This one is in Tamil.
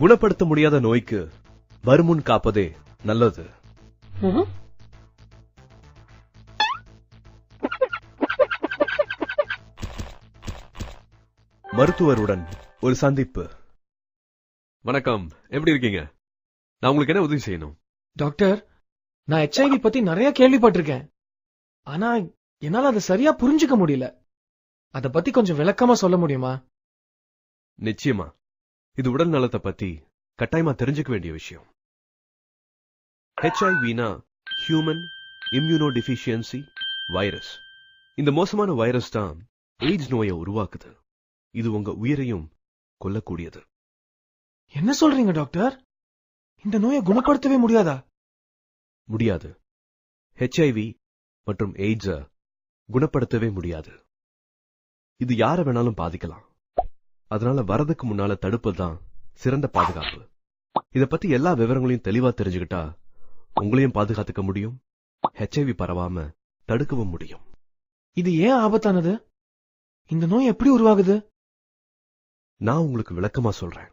குணப்படுத்த முடியாத நோய்க்கு வருமுன் காப்பதே நல்லது. மருத்துவருடன் ஒரு சந்திப்பு. வணக்கம், எப்படி இருக்கீங்க? நான் உங்களுக்கு என்ன உதவி செய்யணும்? டாக்டர், நான் HIV பத்தி நிறைய கேள்விப்பட்டிருக்கேன். ஆனா என்னால அதை சரியா புரிஞ்சுக்க முடியல. அத பத்தி கொஞ்சம் விளக்கமா சொல்ல முடியுமா? நிச்சயமா. இது உடல் நலத்தை பத்தி கட்டாயமா தெரிஞ்சுக்க வேண்டிய விஷயம். HIVனா ஹியூமன் இம்யூனோ டிஃபிஷியன்சி வைரஸ். இந்த மோசமான வைரஸ் தான் எய்ட்ஸ் நோயை உருவாக்குது. இது உங்க உயிரையும் கொல்லக்கூடியது. என்ன சொல்றீங்க டாக்டர்? இந்த நோயை குணப்படுத்தவே முடியாதா? முடியாது. HIV மற்றும் எய்ட்ஸ குணப்படுத்தவே முடியாது. இது யார வேணாலும் பாதிக்கலாம். அதனால வரதுக்கு முன்னால தடுப்பதுதான் சிறந்த பாதுகாப்பு. இத பத்தி எல்லா விவரங்களையும் தெளிவா தெரிஞ்சுக்கிட்டா உங்களையும் பாதுகாத்துக்க முடியும், HIV பரவாம தடுக்கவும் முடியும். இது ஏன் ஆபத்தானது? இந்த நோய் எப்படி உருவாகுது? நான் உங்களுக்கு விளக்கமா சொல்றேன்.